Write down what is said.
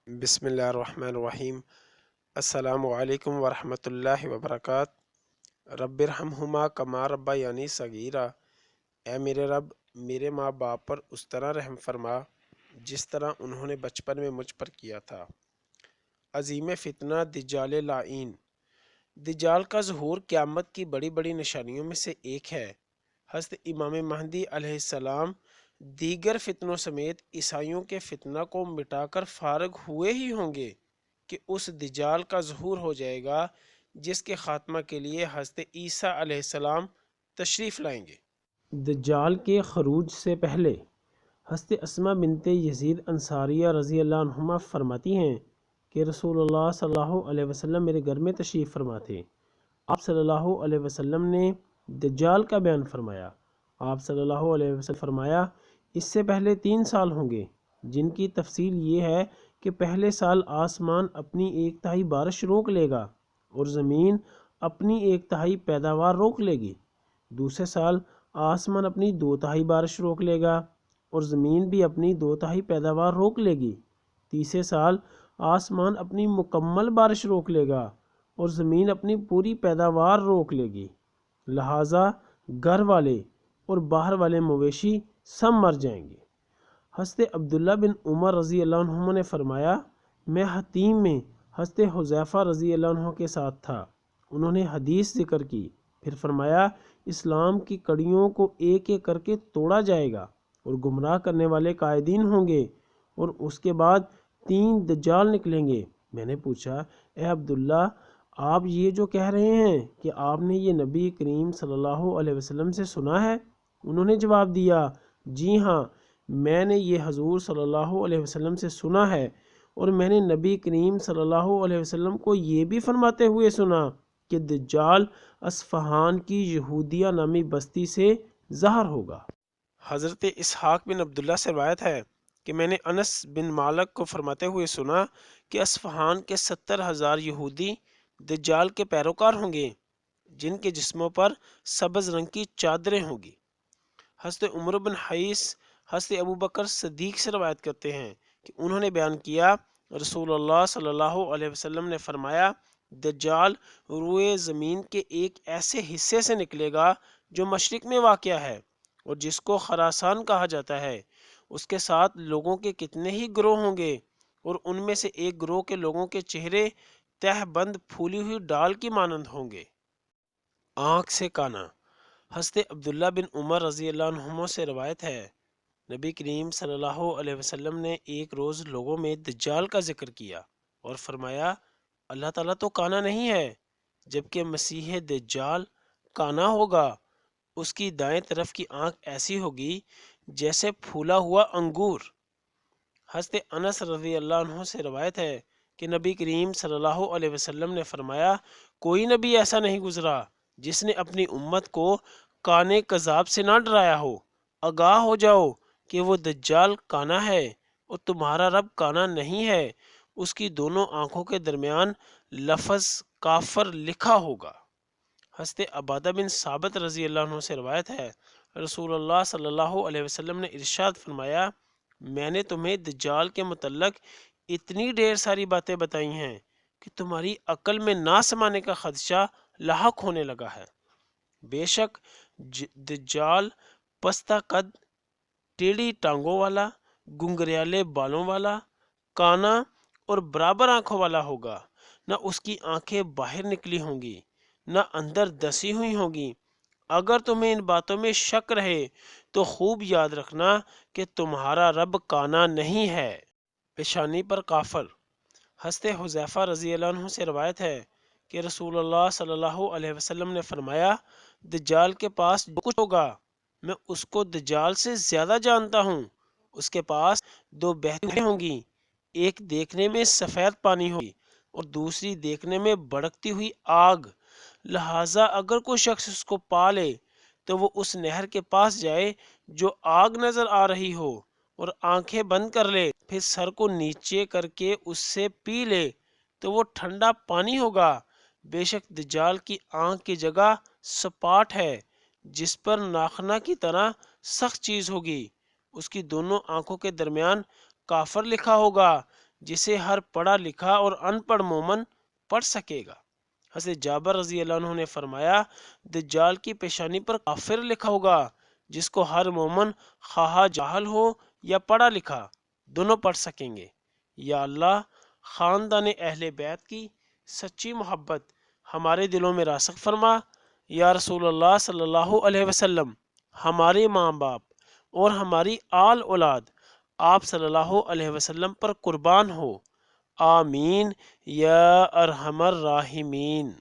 بسم اللہ الرحمن الرحیم۔ السلام علیکم ورحمۃ اللہ وبرکاتہ۔ رب ارحمہما کما ربیانی صغیرا۔ اے میرے رب، میرے ماں باپ پر اس طرح رحم فرما جس طرح انہوں نے بچپن میں مجھ پر کیا تھا۔ عظیم فتنہ دجال لعین۔ دجال کا ظہور قیامت کی بڑی بڑی نشانیوں میں سے ایک ہے۔ حضرت امام مہدی علیہ السلام دیگر فتنوں سمیت عیسائیوں کے فتنہ کو مٹا کر فارغ ہوئے ہی ہوں گے کہ اس دجال کا ظہور ہو جائے گا جس کے خاتمہ کے لیے حضرت عیسیٰ علیہ السلام تشریف لائیں گے۔ دجال کے خروج سے پہلے حضرت اسماء بنت یزید انصاریہ رضی اللہ عنہما فرماتی ہیں کہ رسول اللہ صلی اللہ علیہ وسلم میرے گھر میں تشریف فرما تھے۔ آپ صلی اللہ علیہ وسلم نے دجال کا بیان فرمایا۔ آپ صلی اللہ علیہ وسلم فرمایا اس سے پہلے 3 سال ہوں گے جن کی تفصیل یہ ہے کہ پہلے سال آسمان اپنی 1/3 بارش روک لے گا اور زمین اپنی 1/3 پیداوار روک لے گی۔ دوسرے سال آسمان اپنی 2/3 بارش روک لے گا اور زمین بھی اپنی 2/3 پیداوار روک لے گی۔ تیسرے سال آسمان اپنی مکمل بارش روک لے گا اور زمین اپنی پوری پیداوار روک لے گی، لہٰذا گھر والے اور باہر والے مویشی سب مر جائیں گے۔ حضرت عبداللہ بن عمر رضی اللہ عنہ نے فرمایا میں حتیم میں حضرت حذیفہ رضی اللہ عنہ کے ساتھ تھا۔ انہوں نے حدیث ذکر کی، پھر فرمایا اسلام کی کڑیوں کو ایک ایک کر کے توڑا جائے گا اور گمراہ کرنے والے قائدین ہوں گے اور اس کے بعد 3 دجال نکلیں گے۔ میں نے پوچھا اے عبداللہ، آپ یہ جو کہہ رہے ہیں کہ آپ نے یہ نبی کریم صلی اللہ علیہ وسلم سے سنا ہے؟ انہوں نے جواب دیا جی ہاں، میں نے یہ حضور صلی اللہ علیہ وسلم سے سنا ہے اور میں نے نبی کریم صلی اللہ علیہ وسلم کو یہ بھی فرماتے ہوئے سنا کہ دجال اصفہان کی یہودیہ نامی بستی سے ظاہر ہوگا۔ حضرت اسحاق بن عبداللہ سے روایت ہے کہ میں نے انس بن مالک کو فرماتے ہوئے سنا کہ اصفہان کے 70,000 یہودی دجال کے پیروکار ہوں گے جن کے جسموں پر سبز رنگ کی چادریں ہوں گی۔ حضرت عمر بن حیث حضرت ابوبکر صدیق سے روایت کرتے ہیں کہ انہوں نے بیان کیا رسول اللہ صلی اللہ علیہ وسلم نے فرمایا دجال روئے زمین کے ایک ایسے حصے سے نکلے گا جو مشرق میں واقع ہے اور جس کو خراسان کہا جاتا ہے۔ اس کے ساتھ لوگوں کے کتنے ہی گروہ ہوں گے اور ان میں سے ایک گروہ کے لوگوں کے چہرے تہ بند پھولی ہوئی ڈال کی مانند ہوں گے۔ آنکھ سے کانا۔ حضرت عبداللہ بن عمر رضی اللہ عنہما سے روایت ہے نبی کریم صلی اللہ علیہ وسلم نے ایک روز لوگوں میں دجال کا ذکر کیا اور فرمایا اللہ تعالیٰ تو کانا نہیں ہے، جبکہ مسیح دجال کانا ہوگا۔ اس کی دائیں طرف کی آنکھ ایسی ہوگی جیسے پھولا ہوا انگور۔ حضرت انس رضی اللہ عنہ سے روایت ہے کہ نبی کریم صلی اللہ علیہ وسلم نے فرمایا کوئی نبی ایسا نہیں گزرا جس نے اپنی امت کو کانے کذاب سے نہ ڈرایا ہو۔ آگاہ ہو جاؤ کہ وہ دجال کانا ہے اور تمہارا رب کانا نہیں ہے۔ اس کی دونوں آنکھوں کے درمیان لفظ کافر لکھا ہوگا۔ حضرت عبادہ بن ثابت رضی اللہ عنہ سے روایت ہے رسول اللہ صلی اللہ علیہ وسلم نے ارشاد فرمایا میں نے تمہیں دجال کے متعلق اتنی ڈھیر ساری باتیں بتائی ہیں کہ تمہاری عقل میں نہ سمانے کا خدشہ لاحق ہونے لگا ہے۔ بے شک دجال پستہ قد، ٹیڑھی ٹانگوں والا، گنگریالے بالوں والا، کانا اور برابر آنکھوں والا ہوگا۔ نہ اس کی آنکھیں باہر نکلی ہوں گی نہ اندر دسی ہوئی ہوں گی۔ اگر تمہیں ان باتوں میں شک رہے تو خوب یاد رکھنا کہ تمہارا رب کانا نہیں ہے۔ پیشانی پر کافر۔ حضرت حذیفہ رضی اللہ عنہ سے روایت ہے کہ رسول اللہ صلی اللہ علیہ وسلم نے فرمایا دجال کے پاس جو کچھ ہوگا میں اس کو دجال سے زیادہ جانتا ہوں۔ اس کے پاس 2 بہتیں ہوں گی، ایک دیکھنے میں سفید پانی ہوگی اور دوسری دیکھنے میں بھڑکتی ہوئی آگ، لہٰذا اگر کوئی شخص اس کو پا لے تو وہ اس نہر کے پاس جائے جو آگ نظر آ رہی ہو اور آنکھیں بند کر لے، پھر سر کو نیچے کر کے اس سے پی لے تو وہ ٹھنڈا پانی ہوگا۔ بے شک دجال کی آنکھ کی جگہ سپاٹ ہے جس پر ناخنا کی طرح سخت چیز ہوگی۔ اس کی دونوں آنکھوں کے درمیان کافر لکھا ہوگا جسے ہر پڑھا لکھا اور ان پڑھ مومن پڑھ سکے گا۔ حضرت جابر رضی اللہ عنہ نے فرمایا دجال کی پیشانی پر کافر لکھا ہوگا، جس کو ہر مومن خواہ جاہل ہو یا پڑھا لکھا دونوں پڑھ سکیں گے۔ یا اللہ، خاندان اہل بیت کی سچی محبت ہمارے دلوں میں راسخ فرما۔ یا رسول اللہ صلی اللہ علیہ وسلم، ہمارے ماں باپ اور ہماری آل اولاد آپ صلی اللہ علیہ وسلم پر قربان ہو، آمین یا ارحم الراحمین۔